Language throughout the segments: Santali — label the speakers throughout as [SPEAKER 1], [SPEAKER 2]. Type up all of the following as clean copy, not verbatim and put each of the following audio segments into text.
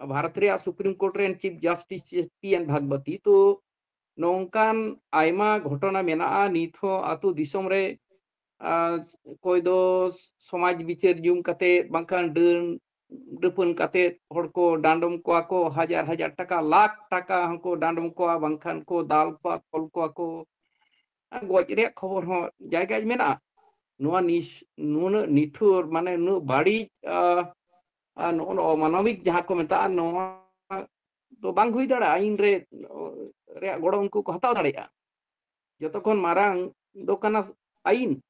[SPEAKER 1] भारत रे सुप्रीम कोर्ट रे चीफ जस्टिस टी.एन. भागवती तो नौकान आयमा घटना मेना नित हो आतु दिसोम रे कोई दो समाज बिचार जुम कते बंकान डपन कते हड़ को डांडम को हजार हजार टाका लाख टाका हमको डांडम को बंखान को दाल को तोल को गज रे खबर हो जायगा मेना नुआ नुन निठुर माने नु बाड़ी मानविक जहाँ को मेता तो बांग हुई दाड़ा आइन रे गड़ो उनको को हताव दाड़ा जतखन मारांग दो कना आइन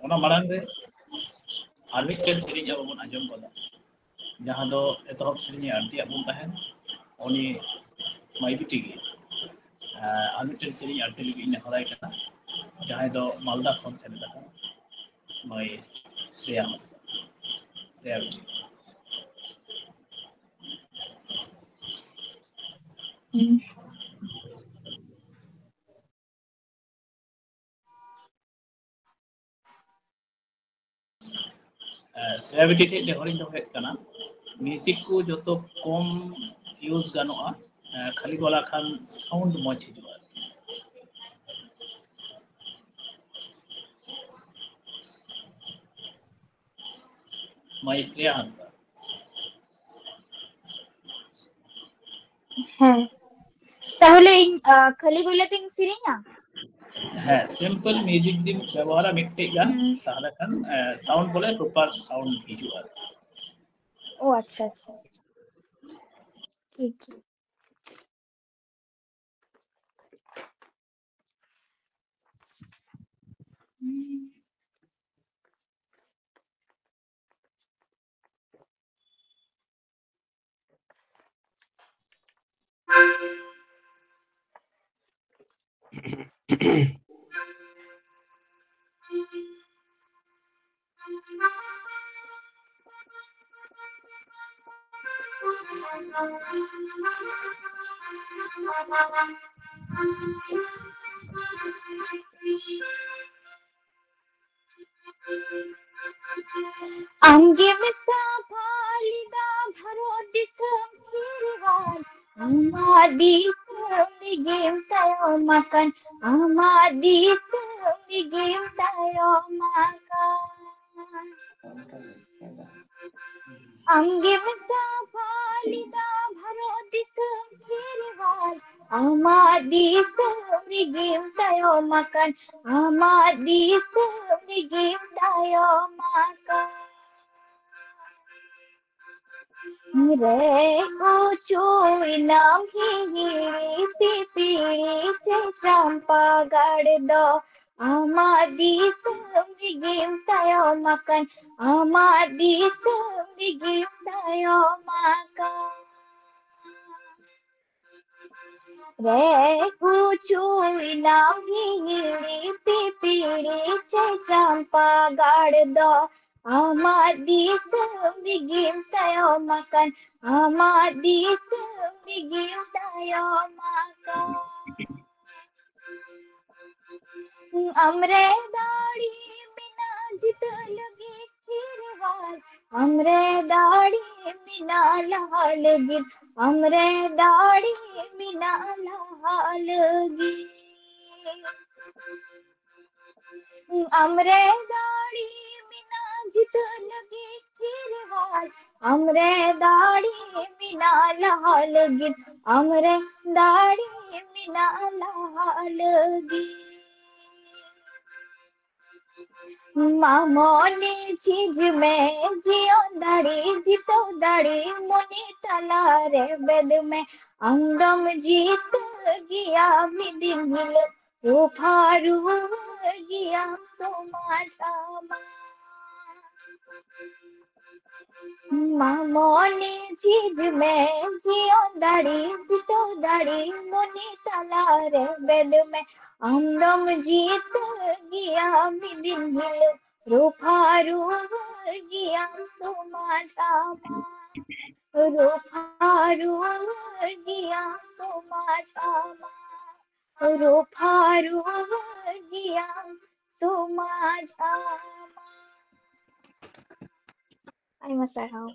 [SPEAKER 2] ओना मारांग रे आर मिटन सेरिंग अब बन आजम कदा जहां दो एतहब सेरिंग आरती अब तहन उनी माई बिटी गे आर मिटन सेरिंग आरती लगी इन हराय कना जहां दो मालदा खन सेन दा माई श्रेया हंसदा श्रेया बिटी श्रेया बिटी ठे देहरिंग दो हेत कना म्यूजिक को जतो कम यूज गानोआ खाली गला खान साउंड मच हिजुआ माई श्रेया हंसदा
[SPEAKER 3] হ্যাঁ তাহলে এই খালি গলাতে সেরিং না
[SPEAKER 2] হ্যাঁ সিম্পল মিউজিক দি ব্যবহার মিটে গান তাহলে খান সাউন্ড বলে প্রপার সাউন্ড হিজুয়া
[SPEAKER 3] ও আচ্ছা আচ্ছা ঠিক अंगे में साफालिदा भरो दिसम किरवाल आमादिसम game tayo makan amadisam game tayo makan अंगे में साफालिदा भरो दिसम किरवाल amadisam game tayo makan amadisam game tayo makan रे कोचोई नाम हिगिड़ी पिपीड़ी चे चंपा गाड़ दो आमादी संगी गेम तायो मकन आमादी संगी गेम तायो मकन रे कोचोई नाम हिगिड़ी पिपीड़ी चे चंपा गाड़ दो आमादी संगी गेम tayo makan आमादी संगी गेम tayo makan हमरे दाढ़ी बिना जित लगी खीरवाल हमरे दाढ़ी बिना लाल गिर हमरे दाढ़ी बिना लाल गिर हमरे दाढ़ी जित लगी खीरवाल हमरे दाढ़ी बिना लाल गिर हमरे दाढ़ी बिना लाल गिर मामोने चीज में जियो दाढ़ी जितो दाढ़ी मोनी टला रे बेद में अंगम जीत गया मिदिन हिल वो फारू गया सोमाशामा मामोने चीज में जियो दाढ़ी जितो दाढ़ी मोनी टला रे बेद में अंगम जीत गया मिदिन हिल रूफारू गया सोमाशामा रूफारू गया सोमाशामा रूफारू गया समाज Ayma sarhaw.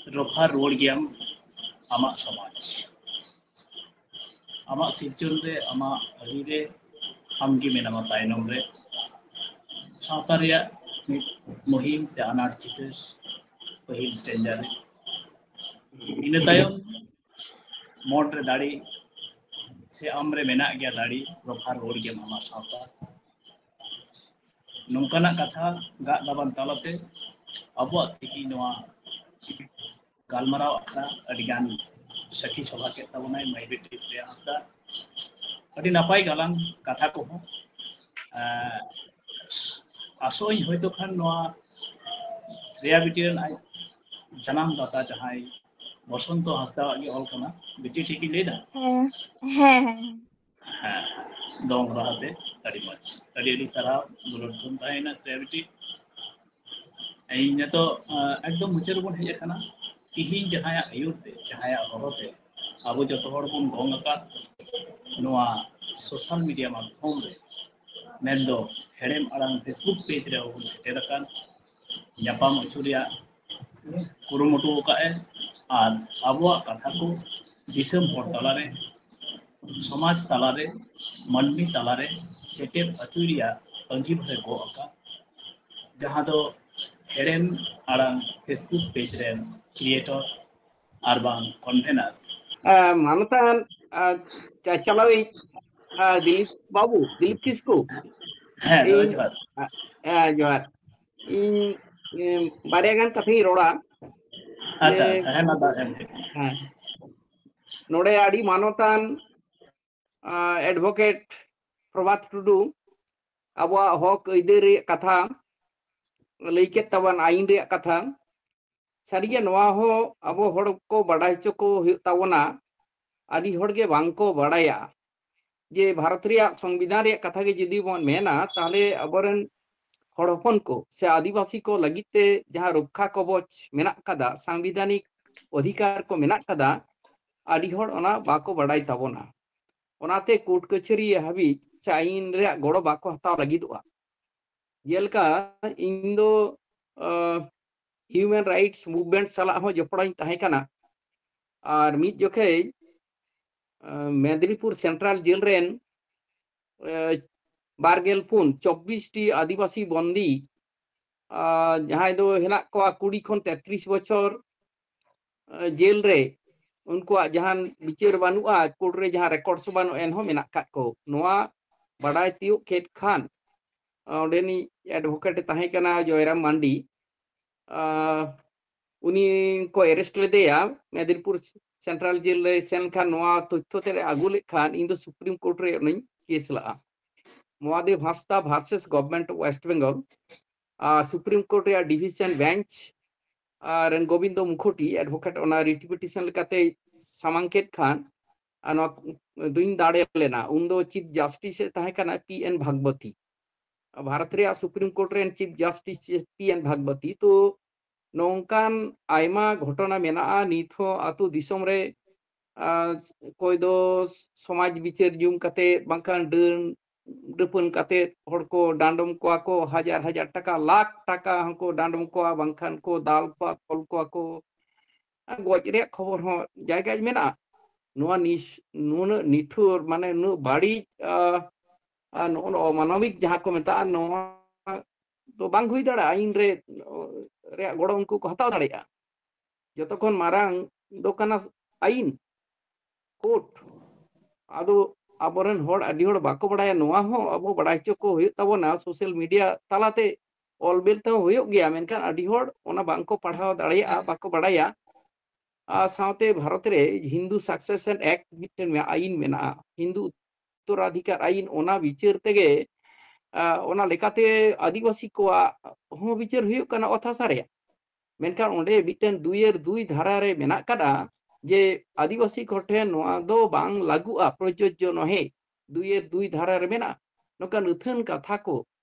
[SPEAKER 2] रफा रोड गयाम आमा समाज आमा सिरजन रे आमा हरी रे आमगी मेनामा तायनम रे सावता रिया मुहिम से अनाट चितर पहिल स्टेंजर रे इन तायम मोड रे दाड़ी से आमरे मेना गया दाड़ी रफा रोड गयाम आमा सावता नौकाना कथा गा दाबान तालाते अबो तिकी नोआ गालमराव आखना अडिगान सखी सभा के तबनाय माइबिटी श्रेया हंसदा अडी नापाय गालां कथा को हो आसोई होयतो खान नोआ श्रेया बिटिरन आय जनाम दाता जहाय बसंत हंसदा गे ऑल कना बिटी ठीकी लेदा हाँ दोंग रहते अडी मच अडी सारा दुलटुन तायना श्रेया बिटी इन तो एकदम मुचार बन हेज अकना तिहिन जहाया आयुरते जहाया हरते अब जो बन गंग नोआ सोशल मीडिया माध्यम रे मेन्दो हेडेम आड़ांग फेसबुक पेज रे बन सेटेर अकान ᱧᱟᱯᱟᱢ ᱚᱪᱚ ᱨᱮᱭᱟᱜ ᱠᱩᱨᱩᱢᱩᱴᱩ ᱟᱠᱟᱫᱼᱟᱭ ᱟᱨ ᱟᱵᱚᱣᱟᱜ ᱠᱟᱛᱷᱟ ᱠᱚ ᱫᱤᱥᱚᱢ ᱦᱚᱲ ᱛᱟᱞᱟᱨᱮ समाज तालारे मनमी तालारे सेटेप अचुरिया अंगीभारे गो अका जहां दो हेडेम आड़ांग फेसबुक पेज रे क्रिएटर आरबान कन्वेनर
[SPEAKER 1] मानतान चलावे दिलीप बाबू दिलीप किसको
[SPEAKER 2] हाँ जोहार
[SPEAKER 1] जोहार इन बारेगान कथई रोड़ा
[SPEAKER 2] अच्छा अच्छा है ना
[SPEAKER 1] हाँ नोड़े आड़ी मानतान एडवोकेट प्रभात टुडू अब हक इधर कथा लैके तबन आईन रे कथा सारिगे नवा हो अब हड़ को बड़ा चो को तबना आदि हड़ के बांग को बड़ाया जे भारत रिया संविधान रे कथा के जदि बन मेना ताले अबरन हड़ हपन को से आदिवासी को लगिते जहां रक्षा कवच मेना कदा संविधानिक अधिकार को मेना कदा आदि हड़ ओना बाको बड़ाई तबना ओनाते कोर्ट कचहरी हाबी से आईन रे गड़ो बाको हताव लगिदोआ जेलका इंदो ह्यूमन राइट्स मूवमेंट सला हो जपड़ाई तहे कना और मिद जोखे मेदिनीपुर सेंट्रल जेल रेन बारगेल पुन 24 टी आदिवासी बंदी जहां दो हेना को 20 खन 33 बछर जेल रे उनको जहां विचार बानुआ कोर्ट रे जहां रेकॉर्ड्स बानु एनहो मेना काट को नोआ बड़ाई तियो खेत खान ओडेनी एडवोकेट तहे कना जयराम मांडी उनी को अरेस्ट लेदेया मेदिनीपुर सेंट्रल जेल रे सेन खान नोआ तथ्य ते आगु ले खान इन दो सुप्रीम कोर्ट रे नई केस ला Mahadev Hansda versus government of West Bengal Supreme Court रे डिविजन बेंच रेन गोविंदो मुखोटी एडवोकेट ओना रिट पिटिशन लेकाते सामांकेत खान अन दुइन दाड़े लेना उन दो चीफ जस्टिस तहे कना पीएन भागवती भारत रे सुप्रीम कोर्ट रे चीफ जस्टिस पीएन भागवती तो नौकान आयमा घटना मेना नित हो आतु दिसोम रे कोई दो समाज विचार जुम कते बांखान डपन कते हड़ को डांडम को हजार हजार टका लाख टका हमको डांडम को बांखान को दाल को कल को गज रे खबर हो जायगा मेना नोआ नुन निठुर माने नु बाड़ी मानविक जहां को मेता नोआ तो बांग हुई दाड़ा आईन रे गड़ उनको को हताव दाड़ेया जतखन मारांग दो कना आईन कोर्ट आदो आबरन हड़ आदि हड़ बाको बड़ाया नोआ हो अब बड़ाई चो को हुई तबना सोशल मीडिया तालाते ऑलबेल तो हुई गया मेनखान आदि हड़ ओना बांको पढ़ाव दाड़ेया बाको बड़ाया सावते भारत रे हिंदू सक्सेशन एक्ट मिटन में आईन मेना हिंदू उत्तराधिकार आईन ओना विचार तेगे ओना लेकाते आदिवासी को हो विचार हुई कना अथासा रे मेनखान ओंडे मिटन दुई धारा रे मेना कदा जे आदिवासी कोठे नोआ दो बांग लागुआ प्रयोज्य नहे दुई धारा रे मेना नोका नथन कथा को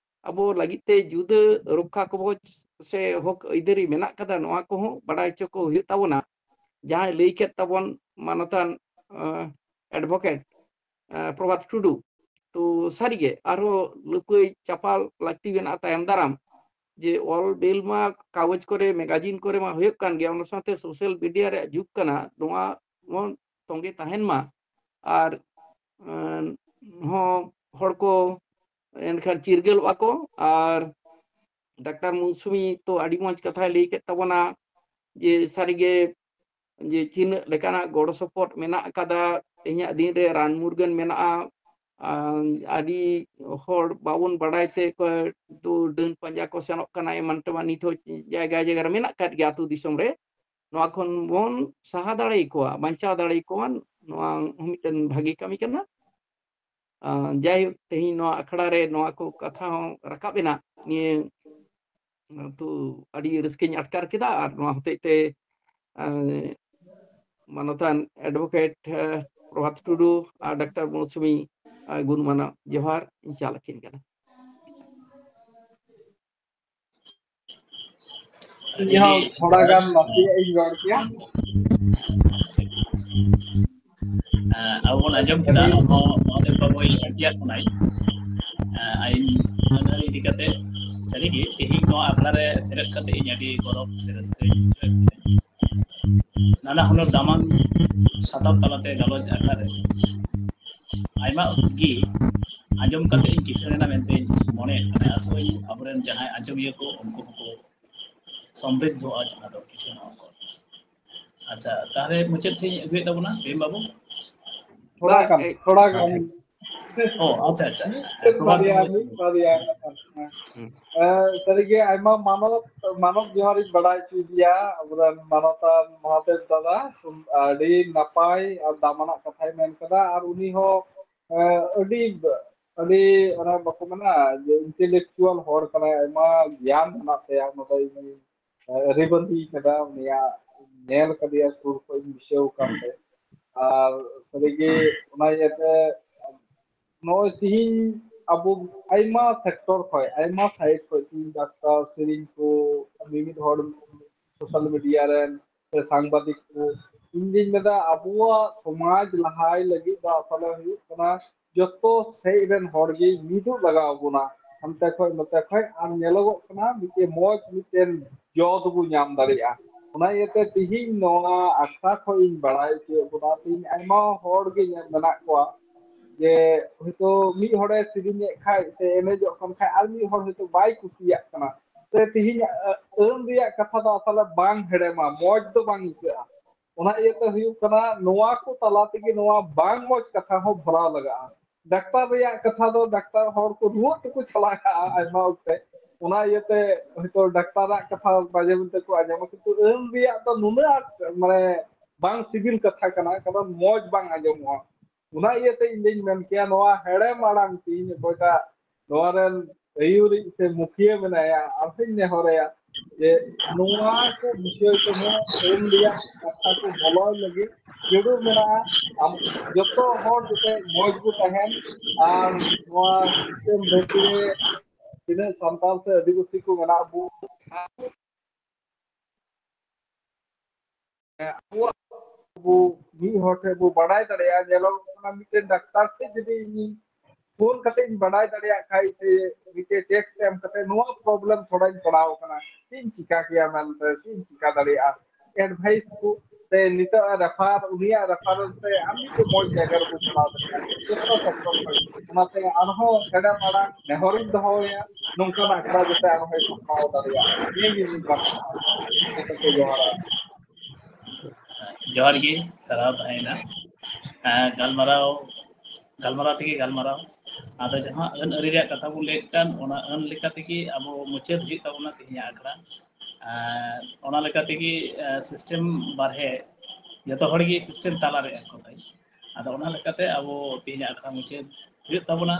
[SPEAKER 1] अब लगिते जुद रक्षा कवच से हक इधरी मेना कदा नोआ को बड़ाई चो को हुई तबना जहां लैके तबन मानतान ᱮᱰভᱚᱠᱮᱴ ᱯᱨᱚᱵᱷᱟᱛ ᱴᱩᱰᱩ তো সারিগে আরো লুকই চাপাল লাকতি মেনা তায়ম দারাম যে অল বিল মা কাগজ করে ম্যাগাজিন করে মা হুᱭᱩᱜ ᱠᱟᱱ ᱜᱮᱭᱟ ᱚᱱᱟ ᱥᱟᱶᱛᱮ ᱥᱳᱥᱟᱞ ᱢᱤᱰᱤᱭᱟ ᱨᱮ ᱡᱩᱜ ᱠᱟᱱᱟ ᱱᱚᱣᱟ ᱢᱚᱱ ᱛᱚᱸᱜᱮ ᱛᱟᱦᱮᱱ ᱢᱟ ᱟᱨ ᱦᱚᱸ ᱦᱚᱲ ᱠᱚ ᱮᱱᱠᱷᱟᱱ ᱪᱤᱨᱜᱟᱹᱞᱚᱜᱼᱟ ᱠᱚ ᱟᱨ ᱰᱟᱠᱛᱟᱨ ᱢᱩᱱᱥᱩᱢᱤ ᱛᱚ ᱟᱹᱰᱤ ᱢᱚᱡᱽ ᱠᱟᱛᱷᱟᱭ ᱞᱟᱹᱭ ᱠᱮᱫ ᱛᱟᱵᱚᱱᱟ ᱡᱮ ᱥᱟᱹᱨᱤᱜᱮ ᱡᱮ ᱛᱤᱱᱟᱹᱜ ᱞᱮᱠᱟᱱᱟᱜ ᱜᱚᱲᱚ ᱥᱚᱯᱚᱦᱚᱫ ᱢᱮᱱᱟᱜ ᱟᱠᱟᱫᱟ ᱛᱮᱦᱮᱧᱟᱜ ᱫᱤᱱ ᱨᱮ ᱨᱟᱱ ᱢᱩᱨᱜᱟᱹᱱ ᱢᱮᱱᱟᱜᱼᱟ ᱟᱹᱰᱤ ᱦᱚᱲ ᱵᱟᱵᱚᱱ ᱵᱟᱰᱟᱭ ᱛᱮ ᱫᱚ ᱰᱟᱹᱱ ᱯᱟᱸᱡᱟ ᱠᱚ ᱥᱮᱱᱚᱜ ᱠᱟᱱᱟ ᱮᱢᱟᱱ ᱛᱮᱢᱟᱱ ᱱᱤᱛ ᱦᱚᱸ ᱡᱟᱭᱜᱟ ᱡᱟᱭᱜᱟ ᱨᱮ ᱢᱮᱱᱟᱜ ᱟᱠᱟᱫ ᱜᱮᱭᱟ ᱟᱹᱛᱩ ᱫᱤᱥᱚᱢ ᱨᱮ ᱱᱚᱣᱟ ᱠᱷᱚᱱ ᱵᱚᱱ ᱥᱟᱦᱟ ᱫᱟᱲᱮᱭᱟᱠᱚᱣᱟ ᱵᱟᱧᱪᱟᱣ ᱫᱟᱲᱮᱭᱟᱠᱚᱣᱟ ᱱᱚᱣᱟ ᱢᱤᱫᱴᱮᱱ ᱵᱷᱟᱹᱜᱤ ᱠᱟᱹᱢᱤ ᱠᱟᱱᱟ ᱡᱟᱭᱦᱳᱠ ᱛᱮᱦᱮᱧ ᱱᱚᱣᱟ ᱟᱠᱷᱲᱟ ᱨᱮ ᱱᱚᱣᱟ ᱠᱚ ᱠᱟᱛᱷᱟ ᱦᱚᱸ ᱨᱟᱠᱟᱵ ᱮᱱᱟ ᱱᱤᱭᱟᱹ ᱛᱚ ᱟᱹᱰᱤ ᱨᱟᱹᱥᱠᱟᱹᱧ ᱟᱴᱠᱟᱨ ᱠᱮᱫᱟ ᱟᱨ ᱱᱚᱣᱟ ᱦᱚᱛᱮᱡ ᱛᱮ ᱢᱟᱱᱚᱛᱟᱱ ᱮᱰভᱚᱠᱮᱴ ᱯᱨᱚᱵᱷᱟᱛ ᱴᱩᱰᱩ ᱟᱨ ᱰᱟᱠᱛᱟর মৌসুমী গুণমানা জোহার ইᱧ ᱪᱟᱞ ᱟᱹᱠᱤᱱ ᱠᱟᱱᱟ
[SPEAKER 4] थोड़ा गान नासियाᱜ ᱤᱧ ᱨᱚᱲ ᱠᱮᱭᱟ
[SPEAKER 2] ᱟᱵᱚ ᱵᱚᱱ ᱟᱸᱡᱚᱢ ᱠᱮᱫᱟ ᱦᱚᱸ ᱢᱚᱦᱚᱫᱮᱵ ᱵᱟᱵᱩᱭ ᱟᱹᱰᱤᱭᱟᱜ ᱠᱟᱱᱟᱭ ᱟᱹᱭᱤᱱ ᱟᱹᱱ ᱤᱫᱤ ᱠᱟᱛᱮ ᱥᱟᱹᱨᱤᱜᱮ ᱛᱮᱦᱮᱧ ᱱᱚᱣᱟ ᱟᱠᱷᱲᱟ ᱨᱮ ᱥᱮᱞᱮᱫ ᱠᱟᱛᱮ ᱤᱧ ᱟᱹᱰᱤ ᱜᱚᱨᱚᱵ ᱥᱮ ᱨᱟᱹᱥᱠᱟᱹᱧ ᱵᱩᱡᱷᱟᱹᱣᱮᱫ ᱱᱟᱱᱟ ᱦᱩᱱᱟᱹᱨ ᱫᱟᱢᱟᱱ ᱥᱟᱛᱟᱢ ᱛᱟᱞᱟᱛᱮ ᱜᱟᱞᱚᱪ ᱟᱠᱷᱲᱟ ᱨᱮ ᱟᱭᱢᱟ ᱜᱮ ᱟᱸᱡᱚᱢ ᱠᱟᱛᱮ ᱤᱧ ᱠᱤᱥᱟᱹᱬᱮᱱᱟ ᱢᱮᱱᱛᱮ ᱢᱚᱱᱮᱭᱮᱫ ᱠᱟᱱᱟ ᱟᱥᱚᱜ ᱟᱵᱚᱨᱮᱱ ᱡᱟᱦᱟᱸᱭ ᱟᱸᱡᱚᱢᱤᱭᱟᱹ ᱠᱚ ᱩᱱᱠᱩ ᱦᱚᱸᱠᱚ ᱥᱚᱢᱨᱤᱫᱷᱚᱜᱼᱟ ᱡᱟᱦᱟᱸ ᱫᱚ ᱠᱤᱥᱟᱹᱬᱚᱜᱼᱟ ᱠᱚ ᱟᱪᱪᱷᱟ ᱛᱟᱦᱞᱮ ᱢᱩᱪᱟᱹᱫ ᱥᱮᱫ ᱤᱧ ᱟᱹᱜᱩᱭᱮᱫ ᱛᱟᱵᱚᱱᱟ ᱵᱷᱤᱢ ᱵᱟᱵᱩ
[SPEAKER 4] थोड़ा गान
[SPEAKER 2] ও আচ্ছা আচ্ছা
[SPEAKER 4] ᱢᱤᱫ ᱵᱟᱨᱭᱟ ᱥᱟᱹᱨᱤᱜᱮ ᱟᱭᱢᱟ ᱢᱟᱱᱚᱛ ᱡᱚᱦᱟᱨᱤᱧ ᱵᱟᱲᱟᱭ ᱦᱚᱪᱚᱭᱮᱫᱮᱭᱟ ᱟᱵᱚᱨᱮᱱ ᱢᱟᱱᱚᱛᱟᱱ ᱢᱚᱦᱟᱫᱮᱵ ᱫᱟᱫᱟ ᱟᱹᱰᱤ ᱱᱟᱯᱟᱭ ᱟᱨ ᱫᱟᱢᱟᱱᱟᱜ ᱠᱟᱛᱷᱟᱭ ᱢᱮᱱ ᱠᱟᱫᱟ ᱟᱨ ᱩᱱᱤ ᱦᱚᱸ ᱟᱹᱰᱤ ᱚᱱᱟ ᱵᱟᱠᱚ ᱢᱮᱱᱟ ᱡᱮ ᱤᱱᱴᱮᱞᱮᱠᱪᱩᱣᱟᱞ ᱦᱚᱲ ᱠᱟᱱᱟᱭ ᱟᱭᱢᱟ ᱜᱮᱭᱟᱱ ᱢᱮᱱᱟᱜ ᱛᱟᱭᱟ ᱚᱱᱟ ᱫᱚ ᱤᱧ ᱟᱹᱨᱤᱵᱟᱸᱫᱤ ᱠᱟᱫᱟ ᱩᱱᱤᱭᱟᱜ ᱧᱮᱞ ᱠᱟᱫᱮᱭᱟ ᱥᱩᱨ ᱠᱷᱚᱱ ᱤᱧ ᱫᱤᱥᱟᱹᱣ ᱠᱟᱱᱛᱮ ᱟᱨ ᱥᱟᱹᱨᱤᱜᱮ ᱚᱱᱟ ᱤᱭᱟᱹᱛᱮ ᱱᱚᱜᱼᱚᱭ ᱛᱤᱦᱤᱧ ᱟᱵᱚ ᱟᱭᱢᱟ ᱥᱮᱠᱴᱚᱨ ᱠᱷᱚᱡ ᱟᱭᱢᱟ ᱥᱟᱭᱤᱰ ᱠᱷᱚᱡ ᱛᱤᱦᱤᱧ ᱰᱟᱠᱛᱟᱨ ᱥᱮᱨᱮᱧ ᱠᱚ ᱢᱤᱢᱤᱫ ᱦᱚᱲ ᱥᱳᱥᱟᱞ ᱢᱤᱰᱤᱭᱟ ᱨᱮᱱ ᱥᱮ ᱥᱟᱝᱵᱟদিক ᱠᱚ ᱤᱧ ᱫᱩᱧ ᱢᱮᱱᱫᱟ ᱟᱵᱚᱣᱟᱜ ᱥᱚᱢᱟᱡᱽ ᱞᱟᱦᱟᱭ ᱞᱟᱹᱜᱤᱫ ᱫᱚ ᱟᱥᱚᱞᱮ ᱦᱩᱭᱩᱜ ᱠᱟᱱᱟ ᱡᱚᱛᱚ ᱥᱮᱡ ᱨᱮᱱ ᱦᱚᱲ ᱜᱮ ᱢᱤᱫᱚᱜ ᱞᱟᱜᱟᱣ ᱵᱚᱱᱟ ᱦᱟᱱᱛᱮ ᱠᱷᱚᱡ ᱱᱚᱛᱮ ᱠᱷᱚᱡ ᱟᱨ ᱧᱮᱞᱚᱜᱚᱜ ᱠᱟᱱᱟ ᱢᱤᱫᱴᱮᱱ ᱢᱚᱡᱽ ᱢᱤᱫᱴᱮᱱ ᱡᱚ ᱫᱚᱵᱚ ᱧᱟᱢ ᱫᱟᱲᱮᱭᱟᱜᱼᱟ ᱚᱱᱟ ᱤᱭᱟᱹᱛᱮ ᱛᱤᱦᱤᱧ ᱱᱚᱣᱟ ᱟᱠᱷᱲᱟ ᱠᱷᱚᱡ ᱤᱧ ᱵᱟᱲᱟᱭ ᱦᱚᱪᱚᱭᱮᱫ ᱵᱚᱱᱟ ᱛᱤᱦᱤᱧ ᱟᱭᱢᱟ ᱦᱚᱲ ᱜᱮ ᱢᱮᱱᱟᱜ ᱠᱚᱣᱟ ᱡᱮ ᱦᱚᱭᱛᱳ ᱢᱤᱫ ᱦᱚᱲᱮ ᱥᱮᱨᱮᱧᱮᱫ ᱠᱷᱟᱡ ᱥᱮ ᱮᱱᱮᱡᱚᱜ ᱠᱟᱱ ᱠᱷᱟᱡ ᱟᱨ ᱢᱤᱫ ᱦᱚᱲ ᱦᱚᱭᱛᱳ ᱵᱟᱭ ᱠᱩᱥᱤᱭᱟᱜ ᱠᱟᱱᱟ ᱥᱮ ᱛᱤᱦᱤᱧ ᱟᱹᱱ ᱨᱮᱭᱟᱜ ᱠᱟᱛᱷᱟ ᱫᱚ ᱟᱥᱚᱞᱮ ᱵᱟᱝ ᱦᱮᱲᱮᱢᱟ ᱢᱚᱡᱽ ᱫᱚ ᱵᱟᱝ ᱟᱹᱭᱠᱟᱹᱜᱼᱟ ᱚᱱᱟ ᱤᱭᱟᱹᱛᱮ ᱦᱩᱭᱩᱜ ᱠᱟᱱᱟ ᱱᱚᱣᱟ ᱠᱚ ᱛᱟᱞᱟ ᱛᱮᱜᱮ ᱱᱚᱣᱟ ᱵᱟᱝ ᱢᱚᱡᱽ ᱠᱟᱛᱷᱟ ᱦᱚᱸ ᱵᱷᱚᱨᱟᱣ ᱞᱟᱜᱟᱜᱼᱟ ᱰᱟᱠᱛᱟᱨ ᱨᱮᱭᱟᱜ ᱠᱟᱛᱷᱟ ᱫᱚ ᱰᱟᱠᱛᱟᱨ ᱦᱚᱲ ᱠᱚ ᱨᱩᱣᱟᱹᱜ ᱛᱮᱠᱚ ᱪᱟᱞᱟᱜᱼᱟ ᱟᱭᱢᱟ ᱚᱠᱛᱮ ᱚᱱᱟ ᱤᱭᱟᱹᱛᱮ ᱦᱚᱭᱛᱳ ᱰᱟᱠᱛᱟᱨᱟᱜ ᱠᱟᱛᱷᱟ ᱢᱟঝে মধ্যে ᱠᱚ ᱟᱸᱡᱚᱢᱟ ᱠᱤᱱᱛᱩ ᱟᱹᱱ ᱨᱮᱭᱟᱜ ᱫᱚ ᱱᱩᱱᱟᱹᱜ ᱢᱟᱱᱮ ᱵᱟᱝ ᱥᱤᱵᱤᱞ ᱠᱟᱛᱷᱟ ᱠᱟᱱᱟ ᱠᱟᱨᱚᱱ ᱢᱚᱡᱽ ᱵᱟᱝ ᱟᱸᱡᱚᱢᱚᱜᱼᱟ ᱚᱱᱟ ᱤᱭᱟᱹᱛᱮ ᱤᱧ ᱫᱩᱧ ᱢᱮᱱ ᱠᱮᱭᱟ ᱱᱚᱣᱟ ᱦᱮᱲᱮᱢ ᱟᱲᱟᱝ ᱛᱤᱧ ᱚᱠᱚᱭᱴᱟᱜ ᱱᱚᱣᱟ ᱨᱮᱱ ᱟᱹᱭᱩᱨᱤᱡ ᱥᱮ ᱢᱩᱠᱷᱤᱭᱟᱹ ᱢᱮᱱᱟᱭᱟ ᱟᱨᱦᱚᱸᱧ ᱱᱮᱦᱚᱨᱮᱭᱟ ᱡᱮ ᱱᱚᱣᱟ ᱠᱚ ᱵᱤᱥᱚᱭ ᱛᱮᱦᱚᱸ ᱟᱹᱱ ᱨᱮᱭᱟᱜ ᱠᱟᱛᱷᱟ ᱠᱚ ᱵᱚᱞᱚᱭ ᱞᱟᱹᱜᱤᱫ ᱡᱟᱹᱨᱩᱲ ᱢᱮᱱᱟᱜᱼᱟ ᱡᱚᱛᱚ ᱦᱚᱲ ᱡᱟᱛᱮ ᱢᱚᱡᱽ ᱵᱚ ᱛᱟᱦᱮᱱ ᱟᱨ ᱱᱚᱣᱟ ᱥᱤᱥᱴᱮᱢ ᱫᱷᱟᱹᱨᱛᱤ ᱨᱮ ᱛᱤᱱᱟᱹᱜ ᱥᱟᱱᱛᱟᱲ ᱥᱮ ᱟᱹᱫᱤᱵᱟᱹᱥᱤ ᱠᱚ ᱢᱮᱱᱟᱜ ᱵᱚ ᱢᱤᱫ ᱦᱚᱲ ᱴᱷᱮᱱ ᱵᱚ ᱵᱟᱰᱟᱭ ᱫᱟᱲᱮᱭᱟᱜᱼᱟ ᱧᱮᱞᱚᱜ ᱠᱟᱱᱟ ᱢᱤᱫᱴᱮᱱ ᱰᱟᱠᱛᱟᱨ ᱴᱷᱮᱱ ᱡᱩᱫᱤ ᱤᱧ ᱯᱷᱳᱱ ᱠᱟᱛᱮ ᱤᱧ ᱵᱟᱰᱟᱭ ᱫᱟᱲᱮᱭᱟᱜ ᱠᱷᱟᱡ ᱥᱮ ᱢᱤᱫᱴᱮᱡ ᱴᱮᱠᱥᱴ ᱮᱢ ᱠᱟᱛᱮ ᱱᱚᱣᱟ ᱯᱨᱚᱵᱞᱮᱢ ᱛᱷᱚᱲᱟᱧ ᱯᱟᱲᱟᱣ ᱠᱟᱱᱟ ᱪᱮᱫ ᱤᱧ ᱪᱤᱠᱟ ᱠᱮᱭᱟ ᱢᱮᱱᱛᱮ ᱪᱮᱫ ᱤᱧ ᱪᱤᱠᱟ ᱫᱟᱲᱮᱭᱟᱜᱼᱟ ᱮᱰᱵᱷᱟᱭᱤᱥ ᱠᱚ ᱥᱮ ᱱᱤᱛᱚᱜ ᱨᱮᱯᱷᱟᱨ ᱩᱱᱤᱭᱟᱜ ᱨᱮᱯᱷᱟᱨᱮᱱᱥ ᱛᱮ ᱟᱨ ᱢᱤᱫᱴᱮᱡ ᱢᱚᱡᱽ ᱡᱟᱭᱜᱟ ᱨᱮᱵᱚ ᱪᱟᱞᱟᱣ ᱫᱟᱲᱮᱭᱟᱜᱼᱟ ᱡᱚᱛᱚ ᱥᱮᱠᱴᱚᱨ ᱠᱷᱚᱡ ᱚᱱᱟᱛᱮ ᱟᱨᱦᱚᱸ ᱦᱮᱲᱮᱢ ᱟᱲᱟᱝ ᱱᱮᱦᱚᱨᱤᱧ ᱫᱚᱦᱚᱭᱟ ᱱᱚᱝᱠᱟᱱ ᱟᱠᱷᱲᱟ ᱡᱟᱛᱮ ᱟᱨᱦᱚᱸᱭ ᱥᱟᱯᱲᱟᱣ ᱫᱟᱲᱮᱭᱟᱜ ᱱᱤᱭᱟᱹᱜᱮ ᱢᱤᱫ ᱵᱟᱨ ᱠᱟᱛᱷᱟ ᱡᱚᱛᱚ ᱡᱚᱦᱟᱨᱟ
[SPEAKER 2] ᱡᱚᱦᱟᱨ ᱜᱮ ᱥᱟᱨᱦᱟᱣ ᱛᱟᱦᱮᱱᱟ ᱜᱟᱞᱢᱟᱨᱟᱣ ᱛᱮᱜᱮ ᱜᱟᱞᱢᱟᱨᱟᱣ ᱟᱫᱚ ᱡᱟᱦᱟᱸ ᱟᱹᱱ ᱟᱹᱨᱤ ᱨᱮᱭᱟᱜ ᱠᱟᱛᱷᱟ ᱵᱚᱱ ᱞᱟᱹᱭᱮᱫ ᱠᱟᱱ ᱚᱱᱟ ᱟᱹᱱ ᱞᱮᱠᱟ ᱛᱮᱜᱮ ᱟᱵᱚ ᱢᱩᱪᱟᱹᱫ ᱦᱩᱭᱩᱜ ᱛᱟᱵᱚᱱᱟ ᱛᱮᱦᱮᱧᱟᱜ ᱟᱠᱷᱲᱟ ᱚᱱᱟ ᱞᱮᱠᱟ ᱛᱮᱜᱮ ᱥᱤᱥᱴᱮᱢ ᱵᱟᱨᱦᱮ ᱡᱚᱛᱚ ᱦᱚᱲᱜᱮ ᱥᱤᱥᱴᱮᱢ ᱛᱟᱞᱟᱨᱮ ᱠᱚᱛᱟᱭ ᱟᱫᱚ ᱚᱱᱟ ᱞᱮᱠᱟᱛᱮ ᱟᱵᱚ ᱛᱮᱦᱮᱧᱟᱜ ᱟᱠᱷᱲᱟ ᱢᱩᱪᱟᱹᱫ ᱦᱩᱭᱩᱜ ᱛᱟᱵᱚᱱᱟ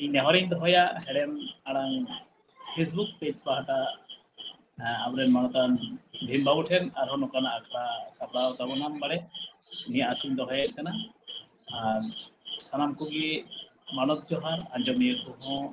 [SPEAKER 2] ᱤᱧ ᱱᱮᱦᱚᱨᱤᱧ ᱫᱚᱦᱚᱭᱟ ᱦᱮᱲᱮᱢ ᱟᱲᱟᱝ ᱯᱷᱮᱥᱵᱩᱠ ᱯᱮᱡᱽ ᱯᱟᱦᱴᱟ ᱟᱵᱚᱨᱮᱱ ᱢᱟᱱᱚᱛᱟᱱ ᱵᱷᱤᱢ ᱵᱟᱹᱵᱩ ᱴᱷᱮᱱ ᱟᱨᱦᱚᱸ ᱱᱚᱝᱠᱟᱱᱟᱜ ᱟᱠᱷᱲᱟ ᱥᱟᱯᱲᱟᱣ ᱛᱟᱵᱚᱱᱟᱢ ᱵᱟᱲᱮ ᱱᱤᱭᱟᱹ ᱟᱥᱤᱧ ᱫᱚᱦᱚᱭᱮᱫ ᱠᱟᱱᱟ ᱟᱨ ᱥᱟᱱᱟᱢ ᱠᱚᱜᱮ ᱢᱟᱱᱚᱛ ᱡᱚᱦᱟᱨ ᱟᱸᱡᱚᱢᱤᱭᱟᱹ ᱠᱚᱦᱚᱸ